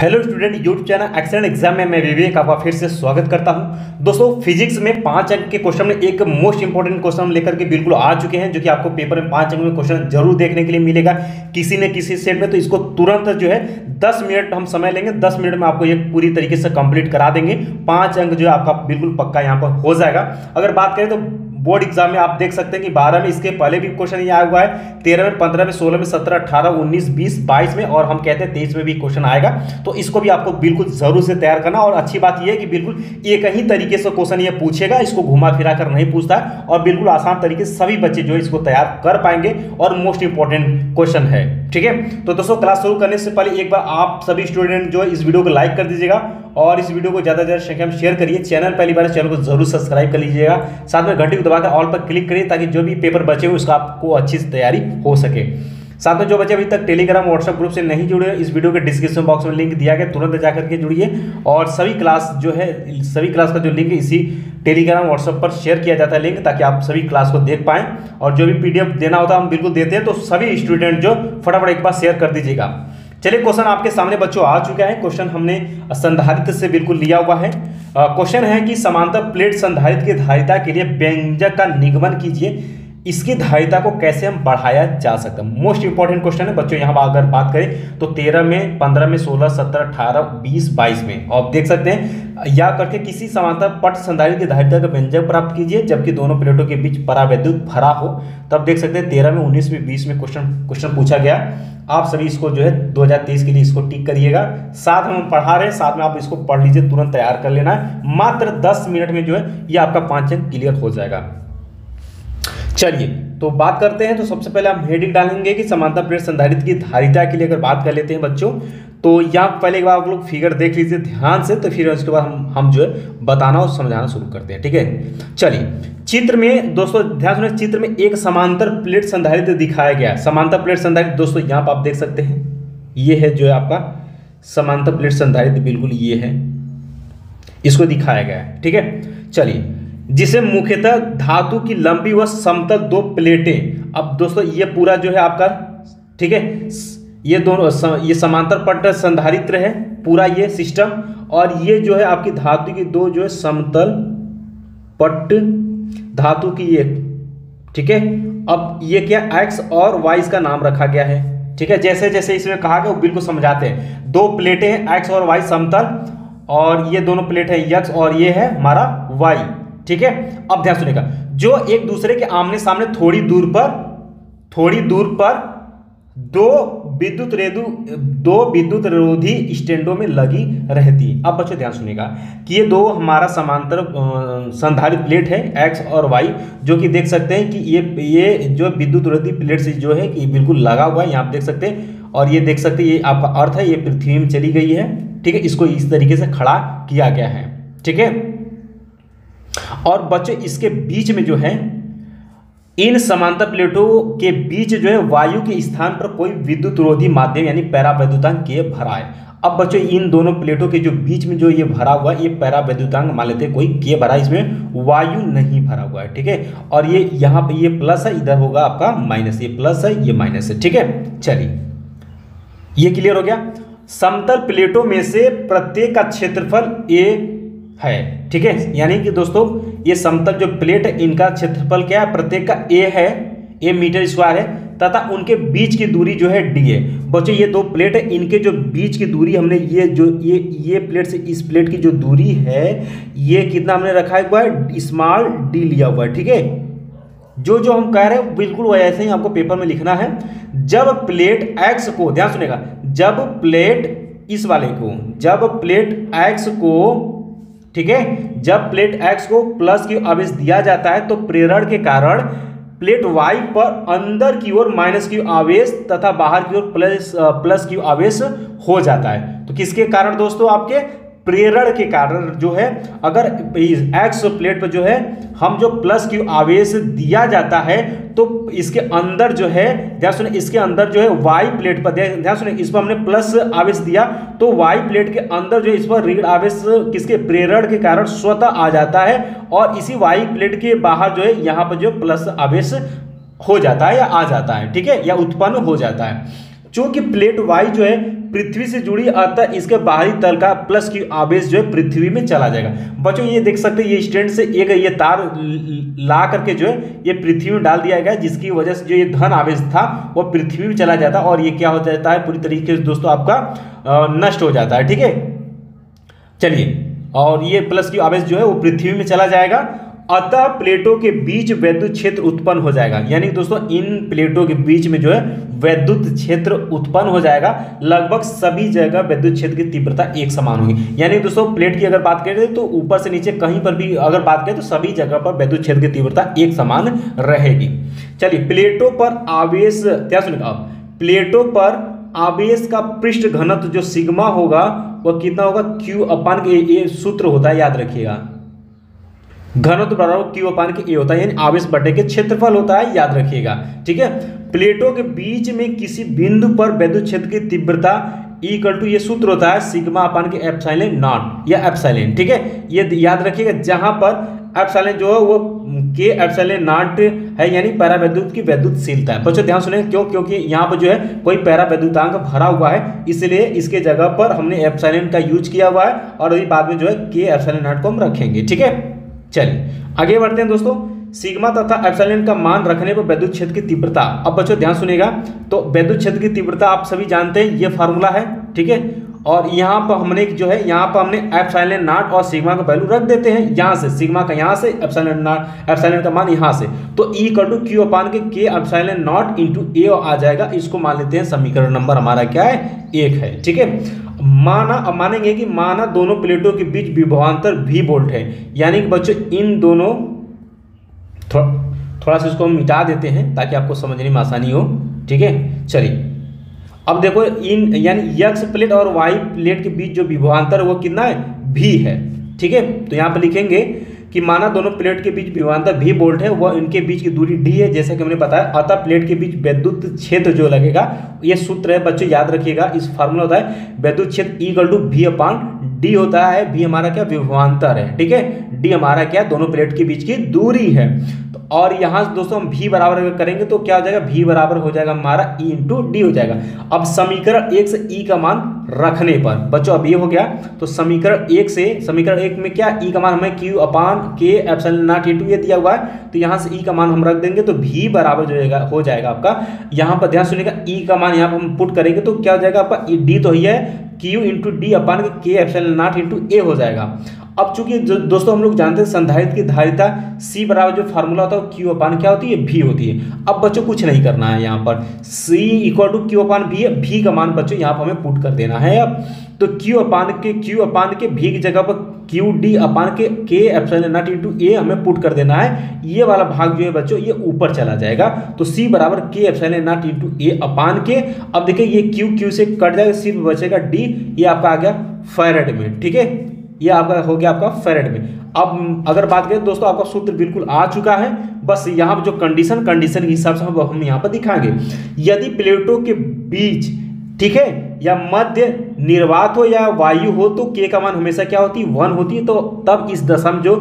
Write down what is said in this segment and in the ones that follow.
Hello student, YouTube channel excellent exam में मैं विवेक आपका फिर से स्वागत करता हूं। दोस्तों, फिजिक्स में 5 अंक के क्वेश्चन में एक मोस्ट इंपॉर्टेंट क्वेश्चन हम लेकर के बिल्कुल आ चुके हैं, जो कि आपको पेपर में 5 अंक में क्वेश्चन जरूर देखने के लिए मिलेगा किसी न किसी सेट में। तो इसको तुरंत जो है 10 मिनट हम समय लेंगे, 10 मिनट में आपको ये पूरी तरीके से कंप्लीट करा देंगे। 5 अंक जो है आपका बिल्कुल पक्का यहाँ पर हो जाएगा। अगर बात करें तो बोर्ड एग्जाम में आप देख सकते हैं कि 12 में इसके पहले भी क्वेश्चन ये आया हुआ है, 13 में, 15 में, 16 में, 17, 18, 19, 20, 22 में, और हम कहते हैं 23 में भी क्वेश्चन आएगा। तो इसको भी आपको बिल्कुल जरूर से तैयार करना। और अच्छी बात यह है कि बिल्कुल एक ही तरीके से क्वेश्चन ये पूछेगा, इसको घुमा फिरा कर नहीं पूछता है, और बिल्कुल आसान तरीके से सभी बच्चे जो है इसको तैयार कर पाएंगे। और मोस्ट इंपॉर्टेंट क्वेश्चन है, ठीक है। तो दोस्तों, क्लास शुरू करने से पहले एक बार आप सभी स्टूडेंट जो है इस वीडियो को लाइक कर दीजिएगा और इस वीडियो को ज़्यादा से ज़्यादा संख्या में शेयर करिए। चैनल पहली बार चैनल को जरूर सब्सक्राइब कर लीजिएगा, साथ में घंटी को दबाकर ऑल पर क्लिक करिए ताकि जो भी पेपर बचे हो उसका आपको अच्छी से तैयारी हो सके। साथ में जो बच्चे अभी तक टेलीग्राम व्हाट्सएप ग्रुप से नहीं जुड़े, इस वीडियो के डिस्क्रिप्शन बॉक्स में लिंक दिया गया, तुरंत जाकर के जुड़िए। और सभी क्लास जो है, सभी क्लास का जो लिंक है इसी टेलीग्राम व्हाट्सएप पर शेयर किया जाता है लिंक, ताकि आप सभी क्लास को देख पाएं। और जो भी पीडीएफ देना होता है हम बिल्कुल देते हैं, तो सभी स्टूडेंट जो फटाफट एक बार शेयर कर दीजिएगा। चलिए, क्वेश्चन आपके सामने बच्चों आ चुका है। क्वेश्चन हमने संधारित्र से बिल्कुल लिया हुआ है। क्वेश्चन है कि समांतर प्लेट संधारित्र की धारिता के लिए व्यंजक का निगमन कीजिए, इसकी धारिता को कैसे हम बढ़ाया जा सकता है। मोस्ट इंपॉर्टेंट क्वेश्चन है बच्चों। यहाँ अगर बात करें तो 13 में, 15 में, 16, 17, 18, 20, 22 में आप देख सकते हैं, या करके किसी समांतर पट संधारित्र की धारिता का व्यंजक प्राप्त कीजिए जबकि दोनों प्लेटों के बीच परावैद्युत भरा हो। तब देख सकते हैं 13 में, 19 में, 20 में क्वेश्चन पूछा गया। आप सभी इसको जो है 2023 के लिए इसको टिक करिएगा। साथ में हम पढ़ा रहे हैं, साथ में आप इसको पढ़ लीजिए, तुरंत तैयार कर लेना है। मात्र 10 मिनट में जो है ये आपका 5 अंक क्लियर हो जाएगा। चलिए, तो बात करते हैं। तो सबसे पहले हम हेडिंग डालेंगे कि समांतर प्लेट संधारित्र की धारिता के लिए अगर बात कर लेते हैं बच्चों, तो यहाँ पहले एक बार आप लोग फिगर देख लीजिए ध्यान से, तो फिर उसके बाद हम जो है बताना और समझाना शुरू करते हैं, ठीक है। चलिए, चित्र में दोस्तों ध्यान सुनिए, चित्र में एक समांतर प्लेट संधारित्र दिखाया गया है। समांतर प्लेट संधारित्र दोस्तों यहाँ पर आप देख सकते हैं, ये है जो है आपका समांतर प्लेट संधारित्र, बिल्कुल ये है, इसको दिखाया गया है, ठीक है। चलिए, जिसे मुख्यतः धातु की लंबी व समतल 2 प्लेटें, अब दोस्तों ये पूरा जो है आपका, ठीक है, ये दोनों ये समांतर पट संधारित्र है पूरा ये सिस्टम, और ये जो है आपकी धातु की 2 जो है समतल पट धातु की ये, ठीक है। अब ये क्या एक्स और वाई इसका नाम रखा गया है, ठीक है। जैसे जैसे इसमें कहा गया वो बिल्कुल समझाते हैं। 2 प्लेटें हैं, एक्स और वाई समतल, और ये दोनों प्लेट है एक्स और ये है हमारा वाई, ठीक है। अब ध्यान सुनिएगा, जो एक दूसरे के आमने सामने थोड़ी दूर पर दो विद्युत रोधी स्टैंडों में लगी रहती। अब बच्चों ध्यान सुनिएगा कि ये 2 हमारा समांतर संधारित्र प्लेट है एक्स और वाई, जो कि देख सकते हैं कि ये जो विद्युत रोधी प्लेट से जो है कि बिल्कुल लगा हुआ है, यहाँ आप देख सकते हैं। और ये देख सकते हैं, ये आपका अर्थ है, ये पृथ्वी में चली गई है, ठीक है। इसको इस तरीके से खड़ा किया गया है, ठीक है। और बच्चों इसके बीच में जो है, इन समांतर प्लेटों के बीच जो है वायु के स्थान पर कोई विद्युत रोधी माध्यम यानी पैरावैद्युतांक के भरा है। अब बच्चों इन दोनों प्लेटों के जो बीच में जो ये भरा हुआ है, ये पैरावैद्युतांक मान लेते हैं कोई के भरा है, इसमें वायु नहीं भरा हुआ है, ठीक है। और ये यहाँ पे ये प्लस है, इधर होगा आपका माइनस, ये प्लस है ये माइनस है, ठीक है। चलिए, ये क्लियर हो गया। समतल प्लेटों में से प्रत्येक का क्षेत्रफल ए है, ठीक है। यानी कि दोस्तों ये समतल जो प्लेट है इनका क्षेत्रफल क्या है, प्रत्येक का ए है, ए मीटर स्क्वायर है, तथा उनके बीच की दूरी जो है डी है। बच्चों ये 2 प्लेट है, इनके जो बीच की दूरी हमने ये प्लेट से इस प्लेट की जो दूरी है, ये कितना हमने रखा हुआ है, स्मॉल डी लिया हुआ है, ठीक है। जो हम कह रहे हैं बिल्कुल वैसे ही आपको पेपर में लिखना है। जब प्लेट एक्स को, ध्यान सुनेगा, जब प्लेट इस वाले को, जब प्लेट एक्स को, ठीक है, जब प्लेट एक्स को प्लस की आवेश दिया जाता है तो प्रेरण के कारण प्लेट वाई पर अंदर की ओर माइनस की आवेश तथा बाहर की ओर प्लस की आवेश हो जाता है। तो किसके कारण दोस्तों, आपके प्रेरण के कारण जो है, अगर एक्स प्लेट पर जो है हम जो प्लस की आवेश दिया जाता है तो इसके अंदर जो है, ध्यान सुने, इसके अंदर जो है वाई प्लेट पर, ध्यान सुने, इस पर हमने प्लस आवेश दिया तो वाई प्लेट के अंदर जो इस पर ऋण आवेश किसके, प्रेरण के कारण स्वतः आ जाता है, और इसी वाई प्लेट के बाहर जो है यहाँ पर जो प्लस आवेश हो जाता है या आ जाता है, ठीक है, या उत्पन्न हो जाता है। चूंकि प्लेट वाई जो है पृथ्वी से जुड़ी, अतः इसके बाहरी तल का प्लस क्यू आवेश जो है पृथ्वी में चला जाएगा। बच्चों ये देख सकते हैं, ये स्टैंड से एक ये तार ला करके जो है ये पृथ्वी में डाल दिया गया, जिसकी वजह से जो ये धन आवेश था वो पृथ्वी में चला जाता है और ये क्या हो जाता है, पूरी तरीके से दोस्तों आपका नष्ट हो जाता है। ठीक है, चलिए, और ये प्लस क्यू आवेश जो है वो पृथ्वी में चला जाएगा, अतः प्लेटों के बीच वैद्युत क्षेत्र उत्पन्न हो जाएगा। यानी दोस्तों इन प्लेटों के बीच में जो है वैद्युत क्षेत्र उत्पन्न हो जाएगा। लगभग सभी जगह वैद्युत क्षेत्र की तीव्रता एक समान होगी। यानी दोस्तों प्लेट की अगर बात करें तो ऊपर से नीचे कहीं पर भी अगर बात करें तो सभी जगह पर वैद्युत क्षेत्र की तीव्रता एक समान रहेगी। चलिए, प्लेटों पर आवेश, क्या सुनिए आप, प्लेटों पर आवेश का पृष्ठ घनत्व जो सिग्मा होगा वह कितना होगा, क्यू अपान के, ये सूत्र होता है याद रखिएगा, घनत्व बराबर क्यू अपान के ए होता है, यानी आवेश बटे के क्षेत्रफल होता है, याद रखिएगा। ठीक है, प्लेटों के बीच में किसी बिंदु पर वैद्युत क्षेत्र की तीव्रता इक्वल टू, ये सूत्र होता है सिग्मा अपान के एप्सिलॉन नॉट या एप्सिलॉन। ठीक है, ये याद रखिएगा, जहां पर एप्सिलॉन जो है वो के एप्सिलॉन नॉट है, यानी पैरावैद्युत की वैद्युतशीलता है। बच्चों ध्यान सुने, क्यों, क्योंकि यहाँ पर जो है कोई पैरावैद्युतांक भरा हुआ है, इसलिए इसके जगह पर हमने एप्सिलॉन का यूज किया हुआ है और अभी बाद में जो है के एप्सिलॉन नॉट को हम रखेंगे। ठीक है, चलिए आगे बढ़ते हैं दोस्तों। सिग्मा तथा एप्सिलॉन का मान रखने पर वैद्युत क्षेत्र की तीव्रता, अब बच्चों ध्यान सुनिएगा, तो वैद्युत क्षेत्र की तीव्रता आप सभी जानते हैं, ये फार्मूला है। ठीक है, और यहाँ पर हमने जो है, यहाँ पर हमने एप्सिलॉन नॉट और सिग्मा का वैल्यू रख देते हैं, यहाँ से सिग्मा का यहाँ से, एप्सिलॉन का मान यहाँ से, तो ई इक्वल टू क्यू अपान के एप्सिलॉन नॉट इंटू ए आ जाएगा। इसको मान लेते हैं समीकरण नंबर हमारा क्या है, 1 है। ठीक है, मानेंगे कि माना दोनों प्लेटों के बीच विभवांतर v वोल्ट है, यानी कि बच्चों इन दोनों, थोड़ा सा इसको हम मिटा देते हैं ताकि आपको समझने में आसानी हो। ठीक है, चलिए अब देखो, इन यानी x प्लेट और y प्लेट के बीच जो विभवांतर वो कितना है, v है। ठीक है, तो यहाँ पर लिखेंगे कि माना दोनों प्लेट के बीच विभवांतर v वोल्ट है, वह इनके बीच की दूरी d है, जैसा कि हमने बताया, अतः प्लेट के बीच वैद्युत क्षेत्र जो लगेगा, ये सूत्र है बच्चों याद रखिएगा, इस फार्मूला होता है वैद्युत क्षेत्र equal to v upon d होता है। v हमारा क्या, विभवांतर है। ठीक है, d हमारा क्या, दोनों प्लेट के बीच की दूरी है। तो और यहाँ दोस्तों हम v बराबर करेंगे तो क्या हो जाएगा, v बराबर हो जाएगा हमारा e इंटू डी हो जाएगा। अब समीकरण 1 से e का मान रखने पर बच्चों, अब ये हो गया, तो समीकरण 1 से, समीकरण 1 में क्या, e का मान हमें q अपान के एप्सिलॉन नॉट इंटू ये दिया हुआ है, तो यहाँ से e का मान हम रख देंगे, तो v बराबर जो हो जाएगा आपका, यहाँ पर ध्यान सुनिएगा, e का मान यहाँ पर हम पुट करेंगे तो क्या हो जाएगा आपका, d तो ही है, q इंटू डी अपान के एप्सिलॉन नॉट इंटू ए हो जाएगा। अब चूंकि दोस्तों हम लोग जानते हैं संधारित्र की धारिता C बराबर जो फार्मूला होता है वो Q अपान क्या होती है, V होती है। अब बच्चों कुछ नहीं करना है, यहाँ पर C equal to Q upon V है, V का मान बच्चों यहाँ पर हमें पुट कर देना है। अब तो Q अपान के V की जगह पर क्यू डी अपान के एप्सिलॉन नॉट इंटू ए हमें पुट कर देना है। ये वाला भाग जो है बच्चों ये ऊपर चला जाएगा, तो C बराबर के एप्सिलॉन नॉट इंटू ए अपान के, अब देखिए ये Q से कट जाएगा, सिर्फ बचेगा D, ये आपका आ गया फैरेड में। ठीक है, ये आपका हो गया आपका फैरेड में। अब अगर बात करें दोस्तों, आपका सूत्र बिल्कुल आ चुका है, बस यहाँ पर जो कंडीशन के हिसाब से हम यहाँ पर दिखाएंगे। यदि प्लेटों के बीच, ठीक है, या मध्य निर्वात हो या वायु हो तो के का मान हमेशा क्या होती है, 1 होती है। तो तब इस दशा में जो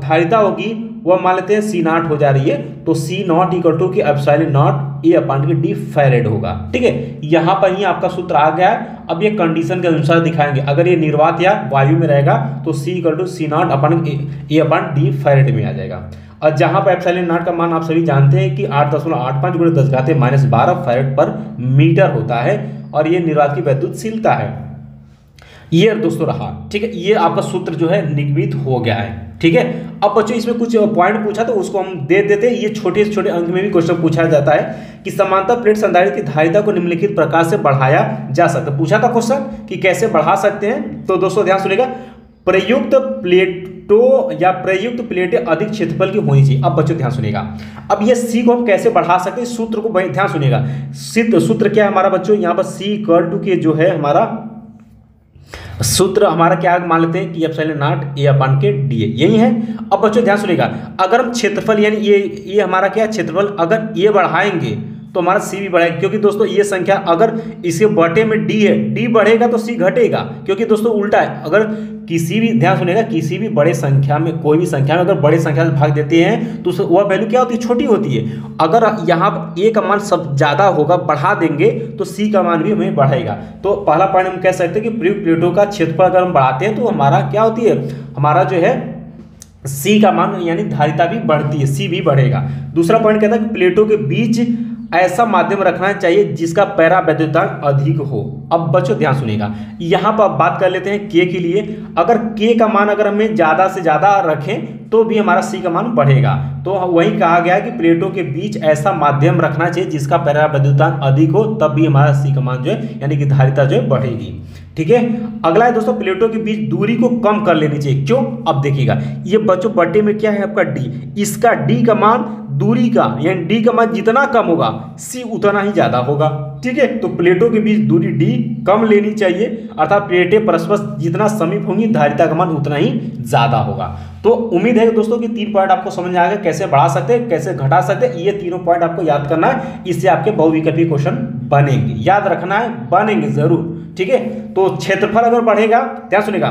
धारिता होगी वह मान लेते हैं C नॉट हो जा रही है, तो C नॉट इक्वल टू के एप्सिलॉन नॉट ए अपान के डी फैरेड होगा। ठीक है, यहाँ पर ही आपका सूत्र आ गया है। अब ये कंडीशन के अनुसार दिखाएंगे, अगर ये निर्वात या वायु में रहेगा तो C equal to C not upon A upon D farad में आ जाएगा। और जहाँ पर एप्सिलॉन नॉट का मान आप सभी जानते हैं कि 8.85 गुणे 10⁻12 फैरेड पर मीटर होता है, और ये निर्वात की वैद्युतशीलता है। ये दोस्तों रहा, ठीक है, ये आपका सूत्र जो है निगमित हो गया है। ठीक है, अब बच्चों इसमें कुछ पॉइंट पूछा तो उसको हम दे देते हैं। ये छोटे से छोटे अंक में भी क्वेश्चन पूछा जाता है कि समांतर प्लेट संधारित्र की धारिता को निम्नलिखित प्रकार से बढ़ाया जा सकता है। पूछा था क्वेश्चन कि कैसे बढ़ा सकते हैं, तो दोस्तों ध्यान सुनिएगा, प्रयुक्त प्लेटों या प्रयुक्त प्लेटें अधिक क्षेत्रफल की होनी चाहिए। अब बच्चों ध्यान सुनिएगा, अब ये C को हम कैसे बढ़ा सकते हैं, सूत्र को ध्यान सुनिएगा। सूत्र क्या है हमारा बच्चों, यहाँ पर C इक्वल टू के जो है हमारा सूत्र हमारा क्या मान लेते हैं कि एप्सिलॉन नॉट ए अपान के डी है, यही है। अब बच्चों ध्यान सुनिएगा, अगर हम क्षेत्रफल यानी ये हमारा क्या है क्षेत्रफल, अगर ये बढ़ाएंगे तो हमारा C भी बढ़ेगा, क्योंकि दोस्तों ये संख्या अगर इसके बटे में D है, D बढ़ेगा तो C घटेगा, क्योंकि दोस्तों उल्टा है, अगर किसी भी, ध्यान सुनिएगा, किसी भी बड़े संख्या में, कोई भी संख्या में अगर बड़े संख्या से भाग देते हैं तो वह वैल्यू क्या होती है, छोटी होती है। अगर यहाँ a का मान सब ज़्यादा होगा, बढ़ा देंगे तो c का मान भी हमें बढ़ेगा। तो पहला पॉइंट हम कह सकते हैं कि प्लेटों का क्षेत्रफल अगर हम बढ़ाते हैं तो हमारा क्या होती है, हमारा जो है C का मान यानी धारिता भी बढ़ती है, C भी बढ़ेगा। दूसरा पॉइंट कहता है कि प्लेटों के बीच ऐसा माध्यम रखना चाहिए जिसका परावैद्युतांक अधिक हो। अब बच्चों ध्यान सुनिएगा, यहाँ पर बात कर लेते हैं K के लिए। अगर K का मान अगर हमें ज़्यादा से ज़्यादा रखें तो भी हमारा C का मान बढ़ेगा। तो वही कहा गया है कि प्लेटों के बीच ऐसा माध्यम रखना चाहिए जिसका परावैद्युतांक अधिक हो, तब भी हमारा C का मान जो है यानी कि धारिता जो है बढ़ेगी। ठीक है, अगला है दोस्तों, प्लेटों के बीच दूरी को कम कर लेनी चाहिए। क्यों? अब देखिएगा, ये बच्चों बटे में क्या है आपका D, इसका D का मान, दूरी का यानी D का मान जितना कम होगा C उतना ही ज्यादा होगा। ठीक है, तो प्लेटों के बीच दूरी D कम लेनी चाहिए, अर्थात प्लेटें परस्पर जितना समीप होंगी धारिता का मान उतना ही ज्यादा होगा। तो उम्मीद है दोस्तों कि 3 पॉइंट आपको समझ में आएगा, कैसे बढ़ा सकते हैं, कैसे घटा सकते हैं। ये तीनों पॉइंट आपको याद करना है, इससे आपके बहुविकल्पी क्वेश्चन बनेंगे, याद रखना है, बनेंगे जरूर। ठीक है, तो क्षेत्रफल अगर बढ़ेगा, ध्यान सुनिएगा,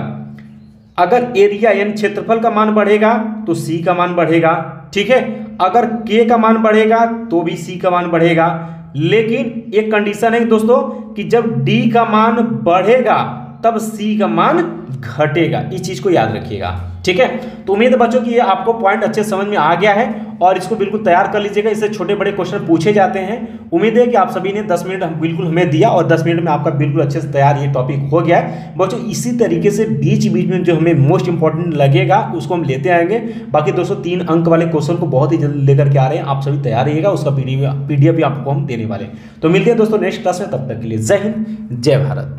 अगर एरिया यानी क्षेत्रफल का मान बढ़ेगा तो C का मान बढ़ेगा। ठीक है, अगर K का मान बढ़ेगा तो भी C का मान बढ़ेगा, लेकिन एक कंडीशन है दोस्तों कि जब D का मान बढ़ेगा तब C का मान घटेगा। इस चीज को याद रखिएगा। ठीक है, तो उम्मीद है बच्चों कि ये आपको पॉइंट अच्छे समझ में आ गया है और इसको बिल्कुल तैयार कर लीजिएगा। इससे छोटे बड़े क्वेश्चन पूछे जाते हैं। उम्मीद है कि आप सभी ने 10 मिनट बिल्कुल हमें दिया और 10 मिनट में आपका बिल्कुल अच्छे से तैयार ये टॉपिक हो गया है। बच्चों इसी तरीके से बीच बीच में जो हमें मोस्ट इंपॉर्टेंट लगेगा उसको हम लेते आएंगे। बाकी दोस्तों 3 अंक वाले क्वेश्चन को बहुत ही जल्दी लेकर के आ रहे हैं, आप सभी तैयार रहिएगा, उसका PDF भी आपको हम देने वाले हैं। तो मिलते हैं दोस्तों नेक्स्ट क्लास में, तब तक के लिए जय हिंद, जय भारत।